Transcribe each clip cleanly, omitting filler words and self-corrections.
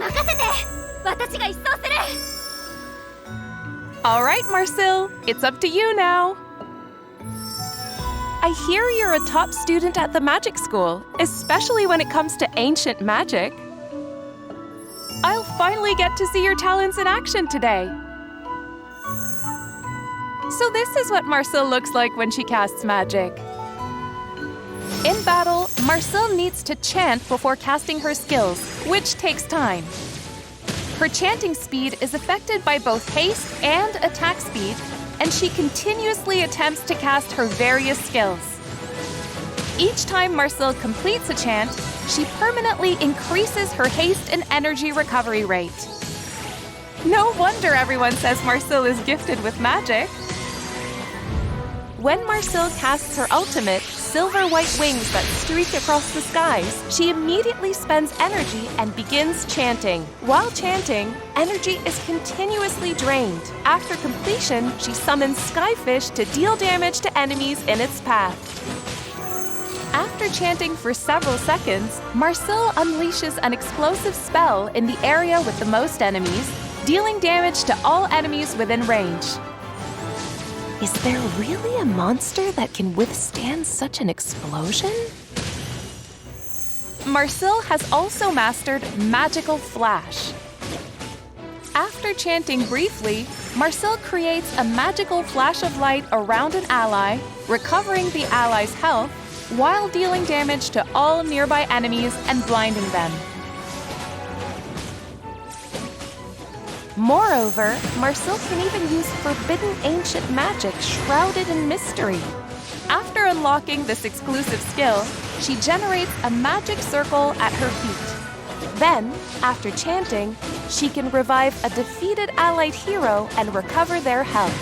任せて。私が一掃する。All right, Marcel, it's up to you now. I hear you're a top student at the magic school, especially when it comes to ancient magic. I'll finally get to see your talents in action today. So this is what Marcel looks like when she casts magic. In battle, Marcel needs to chant before casting her skills, which takes time. Her chanting speed is affected by both haste and attack speed, and she continuously attempts to cast her various skills. Each time Marcel completes a chant, she permanently increases her haste and energy recovery rate. No wonder everyone says Marcel is gifted with magic. When Marcel casts her ultimate, silver-white wings that streak across the skies, she immediately spends energy and begins chanting. While chanting, energy is continuously drained. After completion, she summons Skyfish to deal damage to enemies in its path. After chanting for several seconds, Marcel unleashes an explosive spell in the area with the most enemies, dealing damage to all enemies within range. Is there really a monster that can withstand such an explosion? Marcel has also mastered Magical Flash. After chanting briefly, Marcel creates a magical flash of light around an ally, recovering the ally's health, while dealing damage to all nearby enemies and blinding them. Moreover, Marcel can even use forbidden ancient magic shrouded in mystery. After unlocking this exclusive skill, she generates a magic circle at her feet. Then, after chanting, she can revive a defeated allied hero and recover their health.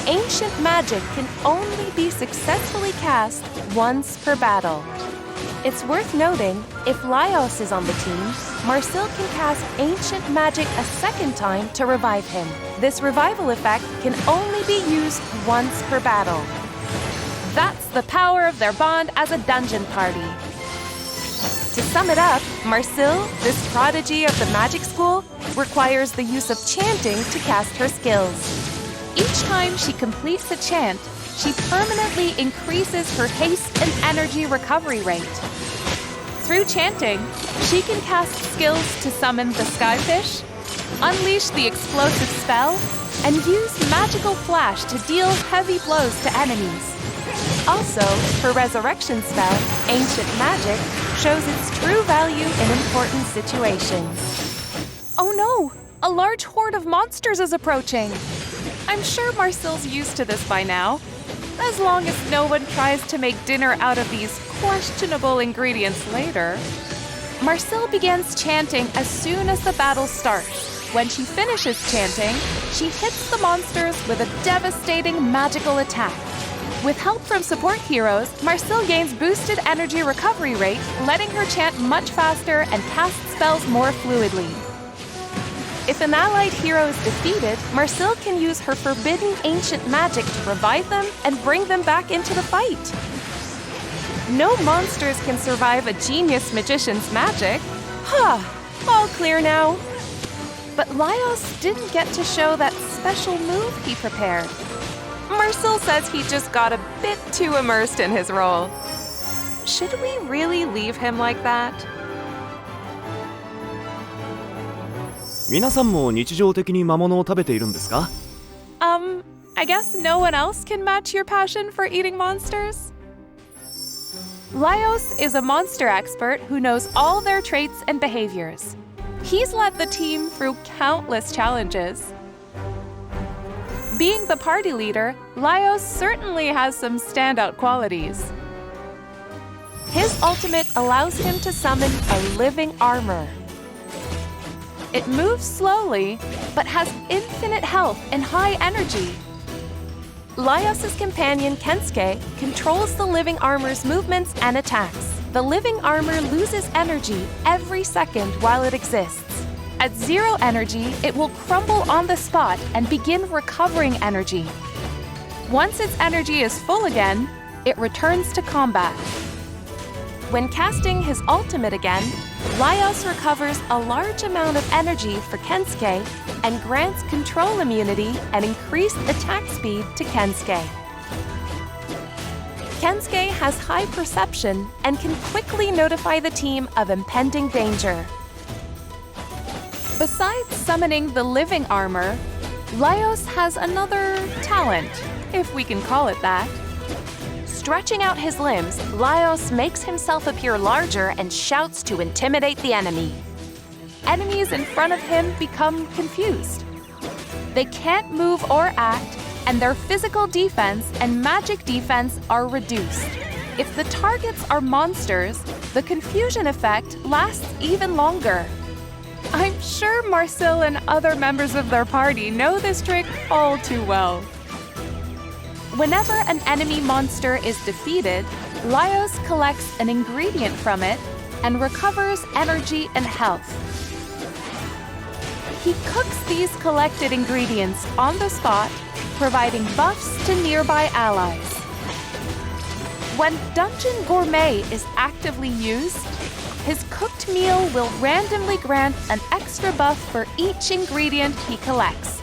Ancient magic can only be successfully cast once per battle. It's worth noting, if Laios is on the team, Marcel can cast ancient magic a second time to revive him. This revival effect can only be used once per battle. That's the power of their bond as a dungeon party. To sum it up, Marcel, this prodigy of the magic school, requires the use of chanting to cast her skills. Each time she completes a chant, she permanently increases her haste and energy recovery rate. Through chanting, she can cast skills to summon the Skyfish, unleash the explosive spell, and use Magical Flash to deal heavy blows to enemies. Also, her resurrection spell, Ancient Magic, shows its true value in important situations. Oh no! A large horde of monsters is approaching! I'm sure Marcel's used to this by now, as long as no one tries to make dinner out of these questionable ingredients later. Marcel begins chanting as soon as the battle starts. When she finishes chanting, she hits the monsters with a devastating magical attack. With help from support heroes, Marcel gains boosted energy recovery rate, letting her chant much faster and cast spells more fluidly. If an allied hero is defeated, Marcel can use her forbidden ancient magic to revive them and bring them back into the fight. No monsters can survive a genius magician's magic. All clear now. But Laios didn't get to show that special move he prepared. Marcel says he just got a bit too immersed in his role. Should we really leave him like that? 皆さんも日常的に魔物を食べているんですか？ I guess no one else can match your passion for eating monsters? Laios is a monster expert who knows all their traits and behaviors. He's led the team through countless challenges. Being the party leader, Laios certainly has some standout qualities. His ultimate allows him to summon a living armor. It moves slowly, but has infinite health and high energy. Laios' companion Kensuke controls the living armor's movements and attacks. The living armor loses energy every second while it exists. At 0 energy, it will crumble on the spot and begin recovering energy. Once its energy is full again, it returns to combat. When casting his ultimate again, Laios recovers a large amount of energy for Kensuke and grants control immunity and increased attack speed to Kensuke. Kensuke has high perception and can quickly notify the team of impending danger. Besides summoning the living armor, Laios has another talent, if we can call it that. Stretching out his limbs, Laios makes himself appear larger and shouts to intimidate the enemy. Enemies in front of him become confused. They can't move or act, and their physical defense and magic defense are reduced. If the targets are monsters, the confusion effect lasts even longer. I'm sure Marcel and other members of their party know this trick all too well. Whenever an enemy monster is defeated, Laios collects an ingredient from it and recovers energy and health. He cooks these collected ingredients on the spot, providing buffs to nearby allies. When Dungeon Gourmet is actively used, his cooked meal will randomly grant an extra buff for each ingredient he collects,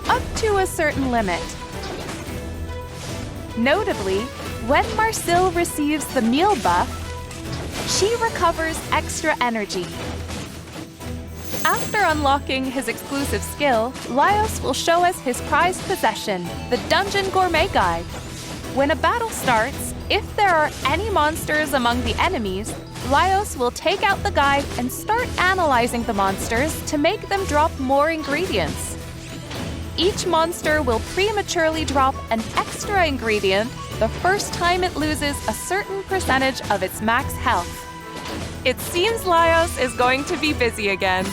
up to a certain limit. Notably, when Marcel receives the meal buff, she recovers extra energy. After unlocking his exclusive skill, Laios will show us his prized possession, the Dungeon Gourmet Guide. When a battle starts, if there are any monsters among the enemies, Laios will take out the guide and start analyzing the monsters to make them drop more ingredients. Each monster will prematurely drop an extra ingredient the first time it loses a certain percentage of its max health. It seems Laios is going to be busy again.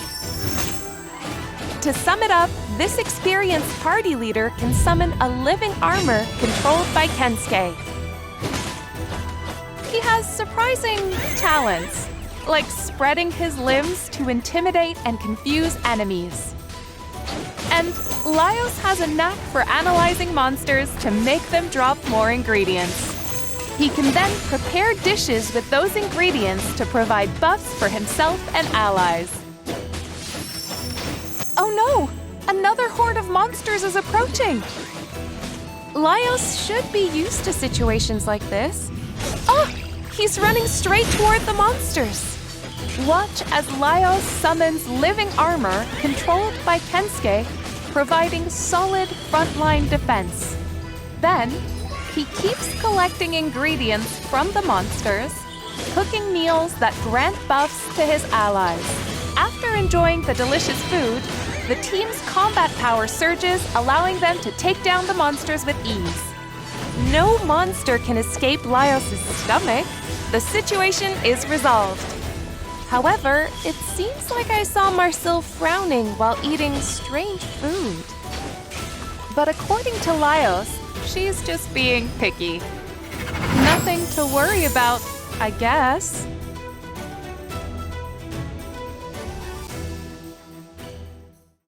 To sum it up, this experienced party leader can summon a living armor controlled by Kensuke. He has surprising talents, like spreading his limbs to intimidate and confuse enemies. And Laios has a knack for analyzing monsters to make them drop more ingredients. He can then prepare dishes with those ingredients to provide buffs for himself and allies. Oh no! Another horde of monsters is approaching! Laios should be used to situations like this. Oh! He's running straight toward the monsters! Watch as Laios summons living armor controlled by Kensuke, providing solid frontline defense. Then, he keeps collecting ingredients from the monsters, cooking meals that grant buffs to his allies. After enjoying the delicious food, the team's combat power surges, allowing them to take down the monsters with ease. No monster can escape Laios' stomach. The situation is resolved. However, it seems like I saw Marcel frowning while eating strange food. But according to Laios, she's just being picky. Nothing to worry about, I guess.